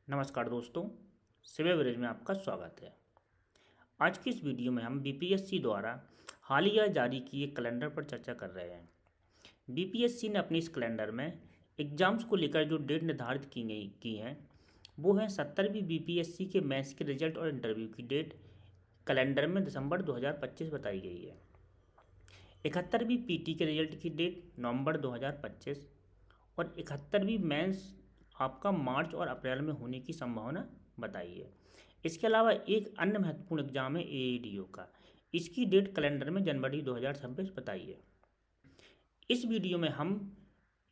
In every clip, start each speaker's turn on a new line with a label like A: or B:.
A: नमस्कार दोस्तों, civil village में आपका स्वागत है। आज की इस वीडियो में हम बीपीएससी द्वारा हालिया जारी किए कैलेंडर पर चर्चा कर रहे हैं। बीपीएससी ने अपने इस कैलेंडर में एग्जाम्स को लेकर जो डेट निर्धारित की हैं वो हैं 70वीं बीपीएससी के मेंस के रिजल्ट और इंटरव्यू की डेट कैलेंडर में दिसंबर 2025 बताई गई है। 71वीं पीटी के रिजल्ट की डेट नवंबर 2025 और 71वीं मेंस आपका मार्च और अप्रैल में होने की संभावना बताई है। इसके अलावा एक अन्य महत्वपूर्ण एग्जाम है एईडीओ का। इसकी डेट कैलेंडर में जनवरी 2026 बताई है। इस वीडियो में हम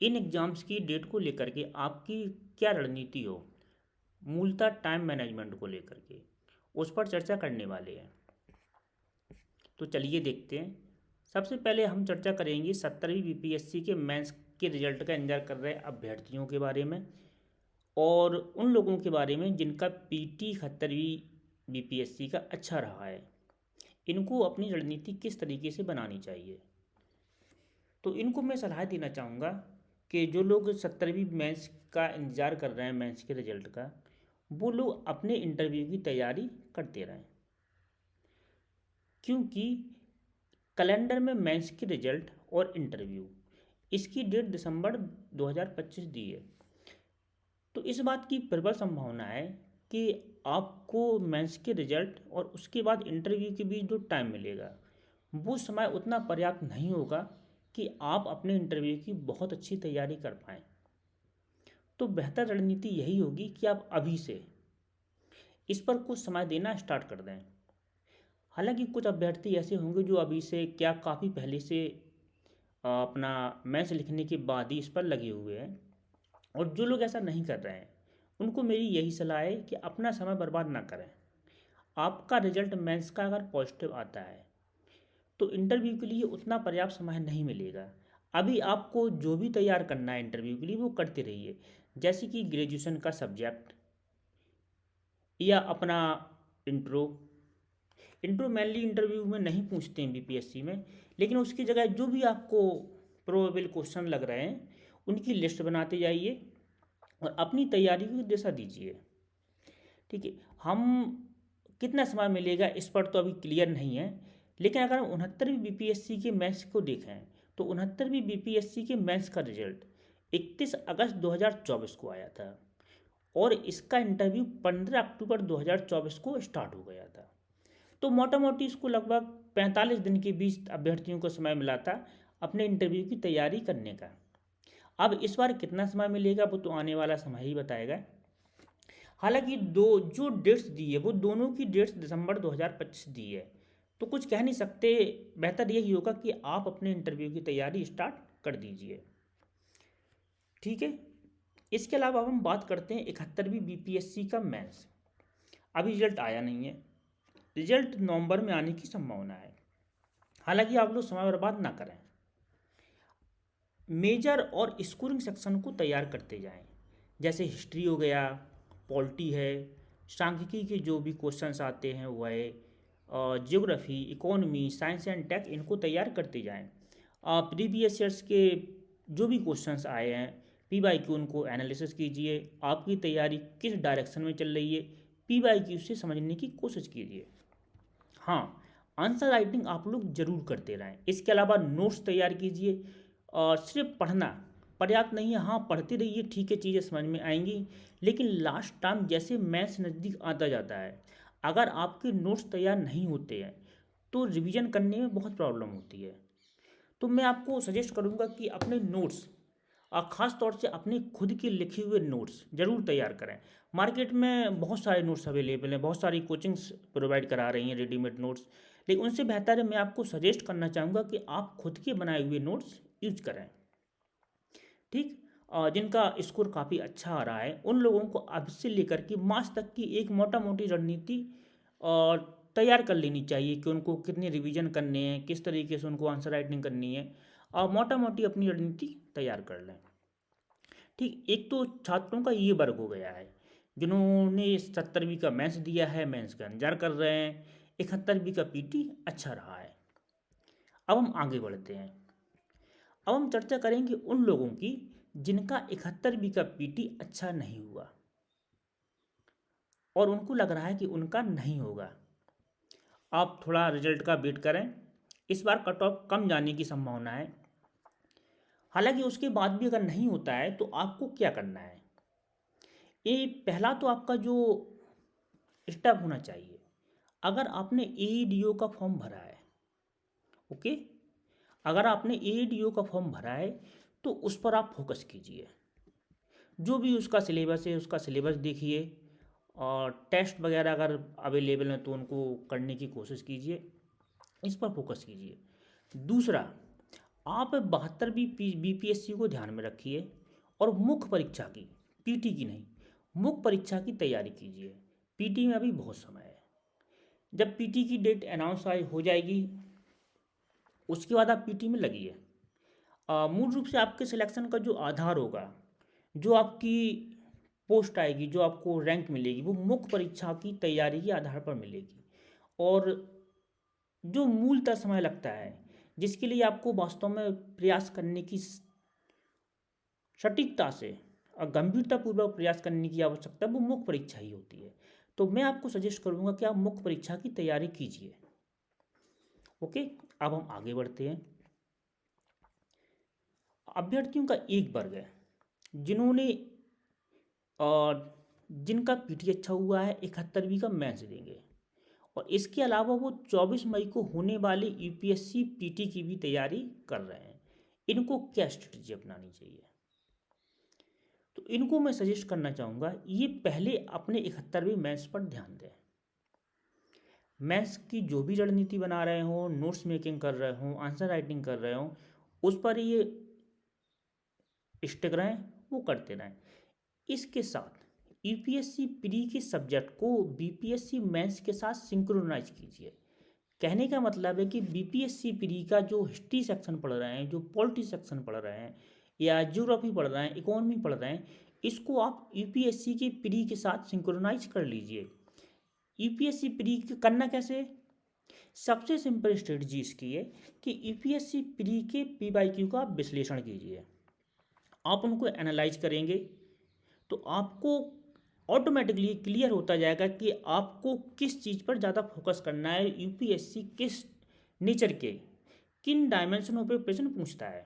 A: इन एग्जाम्स की डेट को लेकर के आपकी क्या रणनीति हो, मूलतः टाइम मैनेजमेंट को लेकर के उस पर चर्चा करने वाले हैं। तो चलिए देखते हैं। सबसे पहले हम चर्चा करेंगे 70वीं बीपीएससी के मेंस के रिजल्ट का इंतजार कर रहे अभ्यर्थियों के बारे में और उन लोगों के बारे में जिनका पीटी 71वीं बीपीएससी का अच्छा रहा है। इनको अपनी रणनीति किस तरीके से बनानी चाहिए। तो इनको मैं सलाह देना चाहूँगा कि जो लोग 70वीं मेंस का इंतज़ार कर रहे हैं, मेंस के रिजल्ट का, वो लोग अपने इंटरव्यू की तैयारी करते रहें, क्योंकि कैलेंडर में मेंस के रिजल्ट और इंटरव्यू इसकी डेट दिसंबर 2025 दी है। तो इस बात की प्रबल संभावना है कि आपको मेंस के रिजल्ट और उसके बाद इंटरव्यू के बीच जो टाइम मिलेगा वो समय उतना पर्याप्त नहीं होगा कि आप अपने इंटरव्यू की बहुत अच्छी तैयारी कर पाएँ। तो बेहतर रणनीति यही होगी कि आप अभी से इस पर कुछ समय देना स्टार्ट कर दें। हालांकि कुछ अभ्यर्थी ऐसे होंगे जो अभी से क्या काफ़ी पहले से अपना मेंस लिखने के बाद ही इस पर लगे हुए हैं, और जो लोग ऐसा नहीं कर रहे हैं उनको मेरी यही सलाह है कि अपना समय बर्बाद ना करें। आपका रिजल्ट मेंस का अगर पॉजिटिव आता है तो इंटरव्यू के लिए उतना पर्याप्त समय नहीं मिलेगा। अभी आपको जो भी तैयार करना है इंटरव्यू के लिए वो करते रहिए, जैसे कि ग्रेजुएशन का सब्जेक्ट या अपना इंट्रो। इंट्रो मेनली इंटरव्यू में नहीं पूछते हैं बीपीएससी में, लेकिन उसकी जगह जो भी आपको प्रोबेबल क्वेश्चन लग रहे हैं उनकी लिस्ट बनाते जाइए और अपनी तैयारी को दिशा दीजिए। ठीक है, हम कितना समय मिलेगा इस पर तो अभी क्लियर नहीं है, लेकिन अगर हम 69वीं बीपीएससी के मेंस को देखें तो 69वीं बीपीएससी के मेंस का रिजल्ट 31 अगस्त 2024 को आया था और इसका इंटरव्यू 15 अक्टूबर 2024 को स्टार्ट हो गया था। तो मोटा मोटी इसको लगभग 45 दिन के बीच अभ्यर्थियों को समय मिला था अपने इंटरव्यू की तैयारी करने का। अब इस बार कितना समय मिलेगा वो तो आने वाला समय ही बताएगा। हालांकि दो जो डेट्स दी है वो दोनों की डेट्स दिसंबर 2025 दी है, तो कुछ कह नहीं सकते। बेहतर यही होगा कि आप अपने इंटरव्यू की तैयारी स्टार्ट कर दीजिए। ठीक है, इसके अलावा अब हम बात करते हैं 71वीं बीपीएससी का मेंस। अभी रिजल्ट आया नहीं है, रिजल्ट नवंबर में आने की संभावना है। हालांकि आप लोग समय बर्बाद ना करें, मेजर और स्कोरिंग सेक्शन को तैयार करते जाएं, जैसे हिस्ट्री हो गया, पॉलिटी है, सांख्यिकी के जो भी क्वेश्चंस आते हैं वो है, geography, economy, science and tech, इनको तैयार करते जाएं। प्रीवियस ईयर्स के जो भी क्वेश्चंस आए हैं पी वाई क्यू उनको एनालिसिस कीजिए। आपकी तैयारी किस डायरेक्शन में चल रही है पी वाई क्यू से समझने की कोशिश कीजिए। हाँ, आंसर राइटिंग आप लोग जरूर करते रहें। इसके अलावा नोट्स तैयार कीजिए। और सिर्फ पढ़ना पर्याप्त नहीं है। हाँ, पढ़ते रहिए, ठीक है, चीज़ें समझ में आएंगी, लेकिन लास्ट टाइम जैसे मैथ्स नज़दीक आता जाता है, अगर आपके नोट्स तैयार नहीं होते हैं तो रिवीजन करने में बहुत प्रॉब्लम होती है। तो मैं आपको सजेस्ट करूँगा कि अपने नोट्स और ख़ास तौर से अपने खुद के लिखे हुए नोट्स ज़रूर तैयार करें। मार्केट में बहुत सारे नोट्स अवेलेबल हैं, बहुत सारी कोचिंग्स प्रोवाइड करा रही हैं रेडीमेड नोट्स, लेकिन उनसे बेहतर है मैं आपको सजेस्ट करना चाहूँगा कि आप खुद के बनाए हुए नोट्स यूज करें। ठीक, जिनका स्कोर काफ़ी अच्छा आ रहा है उन लोगों को अब से लेकर के मार्च तक की एक मोटा मोटी रणनीति और तैयार कर लेनी चाहिए कि उनको कितने रिवीजन करने हैं, किस तरीके से उनको आंसर राइटिंग करनी है, और मोटा मोटी अपनी रणनीति तैयार कर लें। ठीक, एक तो छात्रों का ये वर्ग हो गया है जिन्होंने 70वीं का मेंस दिया है, मेंस का इंतजार कर रहे हैं, 71वीं का पीटी अच्छा रहा है। अब हम आगे बढ़ते हैं। अब हम चर्चा करेंगे उन लोगों की जिनका 71वीं का पीटी अच्छा नहीं हुआ। और उनको लग रहा है कि उनका नहीं होगा। आप थोड़ा रिजल्ट का वेट करें, इस बार कट ऑफ कम जाने की संभावना है। हालांकि उसके बाद भी अगर नहीं होता है तो आपको क्या करना है, ये पहला तो आपका जो स्टेप होना चाहिए, अगर आपने एईडीओ का फॉर्म भरा है, ओके, अगर आपने एईडीओ का फॉर्म भरा है तो उस पर आप फोकस कीजिए। जो भी उसका सिलेबस है उसका सिलेबस देखिए, और टेस्ट वगैरह अगर अवेलेबल हैं तो उनको करने की कोशिश कीजिए, इस पर फोकस कीजिए। दूसरा, आप 72वीं बीपीएससी को ध्यान में रखिए और मुख्य परीक्षा की, पीटी की नहीं, मुख्य परीक्षा की तैयारी कीजिए। पीटी में अभी बहुत समय है। जब पीटी की डेट अनाउंस हो जाएगी उसके बाद आप पीटी में लगिए। मूल रूप से आपके सिलेक्शन का जो आधार होगा, जो आपकी पोस्ट आएगी, जो आपको रैंक मिलेगी, वो मुख्य परीक्षा की तैयारी के आधार पर मिलेगी। और जो मूलतः समय लगता है, जिसके लिए आपको वास्तव में प्रयास करने की, सटीकता से और गंभीरतापूर्वक प्रयास करने की आवश्यकता है, वो मुख्य परीक्षा ही होती है। तो मैं आपको सजेस्ट करूँगा कि आप मुख्य परीक्षा की तैयारी कीजिए। ओके, अब हम आगे बढ़ते हैं। अभ्यर्थियों का एक वर्ग है जिन्होंने और जिनका पीटी अच्छा हुआ है, 71वीं का मेंस देंगे, और इसके अलावा वो 24 मई को होने वाले यूपीएससी पीटी की भी तैयारी कर रहे हैं। इनको क्या स्ट्रेटजी अपनानी चाहिए? तो इनको मैं सजेस्ट करना चाहूँगा, ये पहले अपने 71वीं मेंस पर ध्यान दें। मेंस की जो भी रणनीति बना रहे हों, नोट्स मेकिंग कर रहे हों, आंसर राइटिंग कर रहे हों, उस पर ये स्टिक रहें, वो करते रहें। इसके साथ यूपीएससी प्री के सब्जेक्ट को बीपीएससी मेंस के साथ सिंक्रोनाइज कीजिए। कहने का मतलब है कि बीपीएससी प्री का जो हिस्ट्री सेक्शन पढ़ रहे हैं, जो पॉलिटी सेक्शन पढ़ रहे हैं, या ज्योग्राफी पढ़ रहे हैं, इकोनॉमी पढ़ रहे हैं, इसको आप यूपीएससी के प्री के साथ सिंक्रोनाइज कर लीजिए। यूपीएससी प्री करना कैसे? सबसे सिंपल स्ट्रेटजी इसकी है कि यूपीएससी प्री के पीवाईक्यू का विश्लेषण कीजिए। आप उनको एनालाइज करेंगे तो आपको ऑटोमेटिकली क्लियर होता जाएगा कि आपको किस चीज़ पर ज़्यादा फोकस करना है, यूपीएससी किस नेचर के, किन डायमेंशनों पे प्रश्न पूछता है।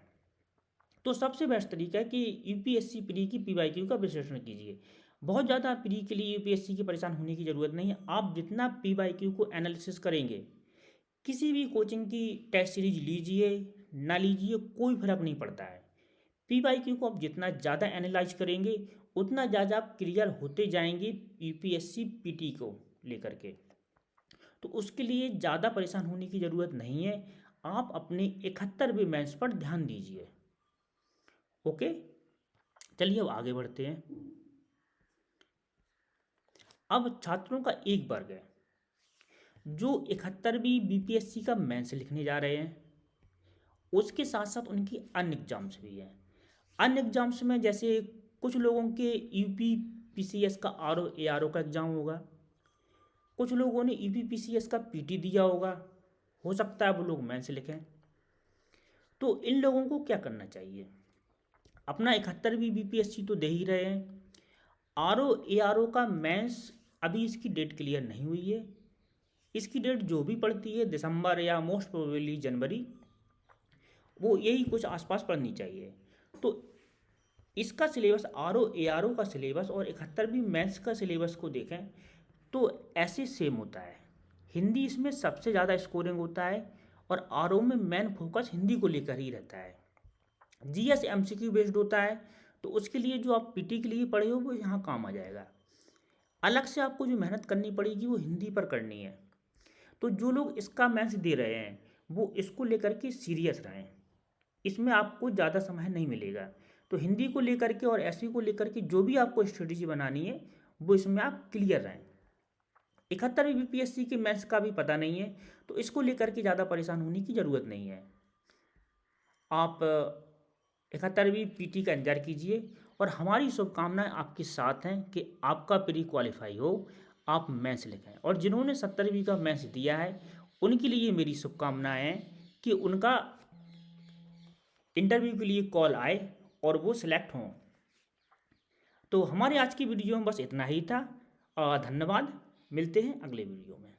A: तो सबसे बेस्ट तरीका है कि यूपीएससी प्री की पीवाईक्यू का विश्लेषण कीजिए। बहुत ज़्यादा प्री के लिए यूपीएससी की परेशान होने की ज़रूरत नहीं है। आप जितना पीवाईक्यू को एनालिसिस करेंगे, किसी भी कोचिंग की टेस्ट सीरीज लीजिए ना लीजिए, कोई फर्क नहीं पड़ता है। पीवाईक्यू को आप जितना ज़्यादा एनालाइज करेंगे उतना ज़्यादा आप क्लियर होते जाएंगे यूपीएससी पीटी को लेकर के। तो उसके लिए ज़्यादा परेशान होने की ज़रूरत नहीं है। आप अपने 71वें मेंस पर ध्यान दीजिए। ओके, चलिए अब आगे बढ़ते हैं। अब छात्रों का एक वर्ग है जो 71वीं बीपीएससी का मेंस लिखने जा रहे हैं, उसके साथ साथ उनकी अन्य एग्जाम्स भी हैं। अन्य एग्जाम्स में जैसे कुछ लोगों के यूपी पीसीएस का आरओ एआरओ का एग्ज़ाम होगा, कुछ लोगों ने यूपी पीसीएस का पीटी दिया होगा, हो सकता है वो लोग मेंस लिखें। तो इन लोगों को क्या करना चाहिए? अपना 71वीं बीपीएससी तो दे ही रहे हैं, आरओ एआरओ का मेंस अभी इसकी डेट क्लियर नहीं हुई है। इसकी डेट जो भी पड़ती है दिसंबर या मोस्ट प्रोबेबली जनवरी, वो यही कुछ आसपास पड़नी चाहिए। तो इसका सिलेबस, आरओ एआरओ का सिलेबस और 71वीं मेंस का सिलेबस को देखें तो ऐसे सेम होता है। हिंदी इसमें सबसे ज़्यादा स्कोरिंग होता है और आरओ में मेन फोकस हिंदी को लेकर ही रहता है। जीएस एमसीक्यू बेस्ड होता है, तो उसके लिए जो आप पीटी के लिए पढ़े हो वो यहाँ काम आ जाएगा। अलग से आपको जो मेहनत करनी पड़ेगी वो हिंदी पर करनी है। तो जो लोग इसका मेंस दे रहे हैं वो इसको लेकर के सीरियस रहें, इसमें आपको ज़्यादा समय नहीं मिलेगा। तो हिंदी को लेकर के और ऐसे को लेकर के जो भी आपको स्ट्रेटजी बनानी है वो इसमें आप क्लियर रहें। 71वीं बीपीएससी के मेंस का भी पता नहीं है, तो इसको लेकर के ज़्यादा परेशान होने की ज़रूरत नहीं है। आप 71वीं पीटी का इंतजार कीजिए और हमारी शुभकामनाएं आपके साथ हैं कि आपका प्री क्वालिफाई हो, आप मेंस लिखें। और जिन्होंने 70वीं का मेंस दिया है उनके लिए मेरी शुभकामनाएं हैं कि उनका इंटरव्यू के लिए कॉल आए और वो सिलेक्ट हों। तो हमारे आज की वीडियो में बस इतना ही था। धन्यवाद। मिलते हैं अगले वीडियो में।